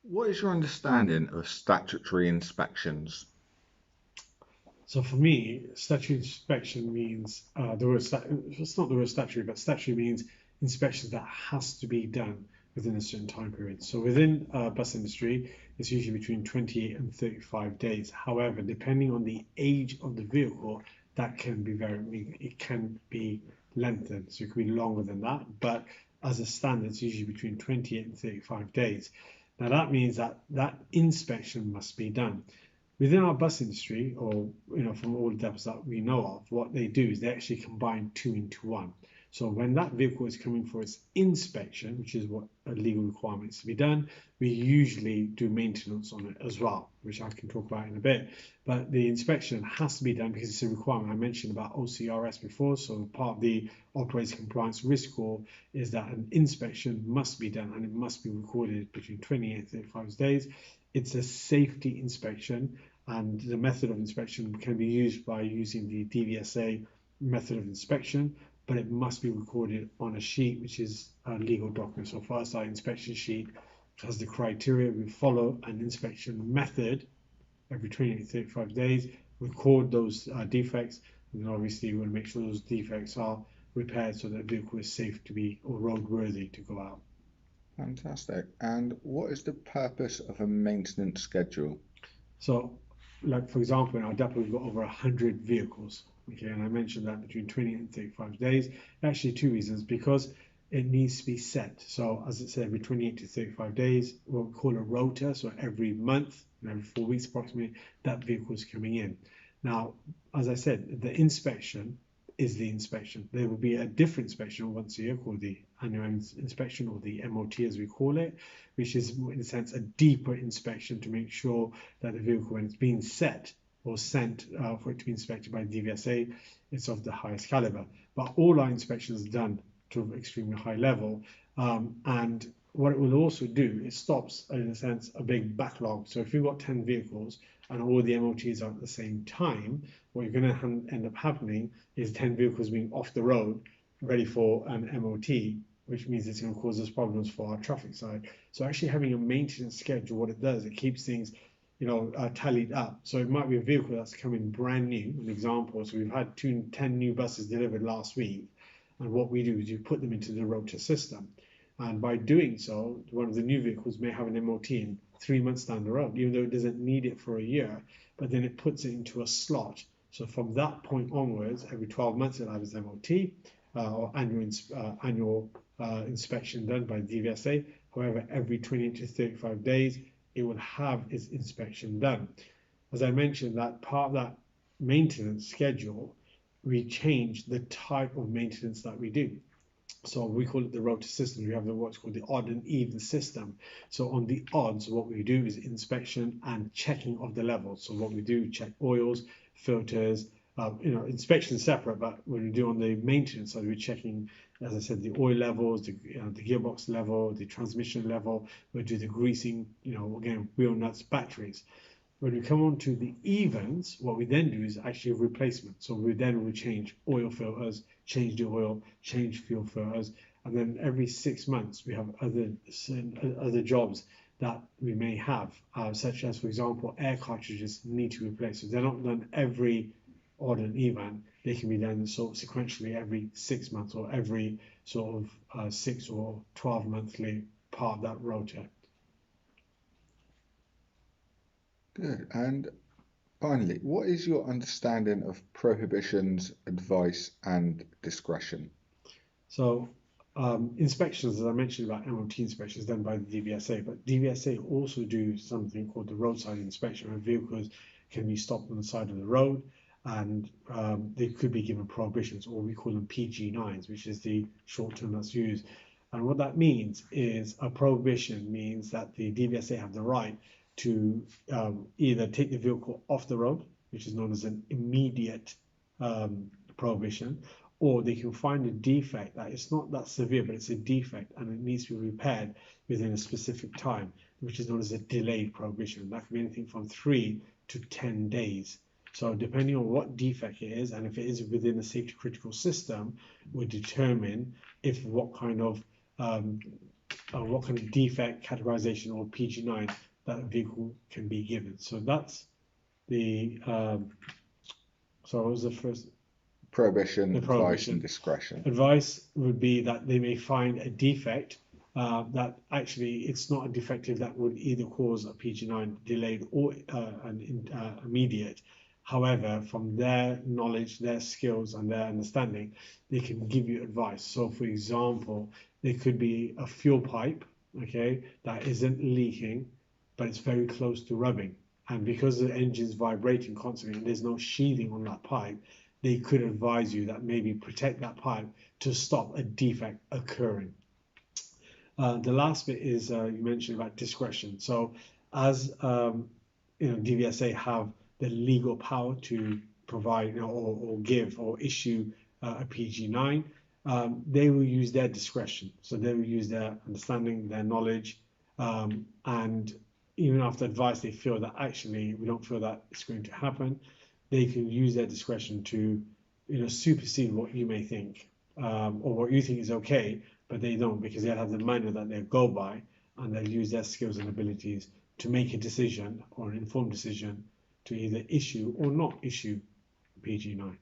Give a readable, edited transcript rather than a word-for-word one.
What is your understanding of statutory inspections? So for me, statutory inspection means it's not the word statutory, but statutory means inspection that has to be done within a certain time period. So within bus industry, it's usually between 28 and 35 days. However, depending on the age of the vehicle, that can be it can be lengthened. So it could be longer than that. But as a standard, it's usually between 28 and 35 days. Now that means that that inspection must be done. Within our bus industry, or from all the depots that we know of, what they do is they actually combine two into one. So when that vehicle is coming for its inspection, which is what a legal requirement is to be done, we usually do maintenance on it as well, which I can talk about in a bit. But the inspection has to be done because it's a requirement. I mentioned about OCRS before, so part of the operator compliance risk score is that an inspection must be done and it must be recorded between 28 and 35 days. It's a safety inspection, and the method of inspection can be used by using the DVSA method of inspection, but it must be recorded on a sheet, which is a legal document. So for us, our inspection sheet has the criteria. We follow an inspection method every 20 to 35 days, record those defects, and then obviously we want to make sure those defects are repaired so that the vehicle is safe to be or roadworthy to go out. Fantastic. And what is the purpose of a maintenance schedule? So, like for example, in our depot, we've got over 100 vehicles. Okay, and I mentioned that between 20 and 35 days. Actually, two reasons: because it needs to be set. So, as it said, every 28 to 35 days, what we call a rota. So, every month, every 4 weeks approximately, that vehicle is coming in. Now, as I said, the inspection is the inspection. There will be a different inspection once a year called the annual inspection, or the MOT as we call it, which is in a sense a deeper inspection to make sure that the vehicle, when it's being set or sent for it to be inspected by DVSA, it's of the highest caliber. But all our inspections are done to an extremely high level, and what it will also do, it stops, in a sense, a big backlog. So if you've got 10 vehicles and all the MOTs are at the same time, what you're going to end up happening is 10 vehicles being off the road ready for an MOT, which means it's going to cause us problems for our traffic side. So actually having a maintenance schedule, what it does, it keeps things, tallied up. So it might be a vehicle that's coming brand new, an example. So we've had 10 new buses delivered last week. And what we do is you put them into the rota system. And by doing so, one of the new vehicles may have an MOT in 3 months down the road, even though it doesn't need it for a year, but then it puts it into a slot. So from that point onwards, every 12 months it'll have its MOT or annual inspection done by the DVSA. However, every 20 to 35 days, it will have its inspection done. As I mentioned, that part of that maintenance schedule, we change the type of maintenance that we do. So we call it the rota system. We have what's called the odd and even system. So on the odds, what we do is inspection and checking of the levels. So what we do, check oils, filters, inspection separate, but when we do on the maintenance side, we're checking, as I said, the oil levels, the gearbox level, the transmission level. We do the greasing, again, wheel nuts, batteries. When we come on to the evens, what we then do is actually replacement. So we then will change oil filters, change the oil, change fuel filters, and then every 6 months we have other jobs that we may have, such as, for example, air cartridges need to be replaced. So they're not done every odd and even. They can be done sort of sequentially every 6 months, or every sort of 6 or 12 monthly part of that rota. Good. And finally, what is your understanding of prohibitions, advice, and discretion? So inspections, as I mentioned about MOT inspections done by the DVSA, but DVSA also do something called the roadside inspection, where vehicles can be stopped on the side of the road, and they could be given prohibitions, or we call them PG9s, which is the short term that's used. And what that means is a prohibition means that the DVSA have the right to either take the vehicle off the road, which is known as an immediate prohibition, or they can find a defect that it's not that severe, but it's a defect and it needs to be repaired within a specific time, which is known as a delayed prohibition. That can be anything from 3 to 10 days. So depending on what defect it is, and if it is within a safety critical system, will determine if what kind of what kind of defect categorization or PG9 that a vehicle can be given. So that's the so what was the first? Prohibition, The advice, and prohibition. discretion. Advice would be that they may find a defect that actually it's not a defective that would either cause a PG9 delayed or an immediate. However, from their knowledge, their skills, and their understanding, they can give you advice. So, for example, there could be a fuel pipe, okay, that isn't leaking, but it's very close to rubbing. And because the engine's vibrating constantly and there's no sheathing on that pipe, they could advise you that maybe protect that pipe to stop a defect occurring. The last bit is you mentioned about discretion. So as DVSA have the legal power to provide or give or issue a PG9, they will use their discretion. So they will use their understanding, their knowledge, and even after advice, they feel that actually we don't feel that it's going to happen. They can use their discretion to supersede what you may think or what you think is okay, but they don't, because they have the manual that they go by, and they'll use their skills and abilities to make a decision or an informed decision to either issue or not issue PG9.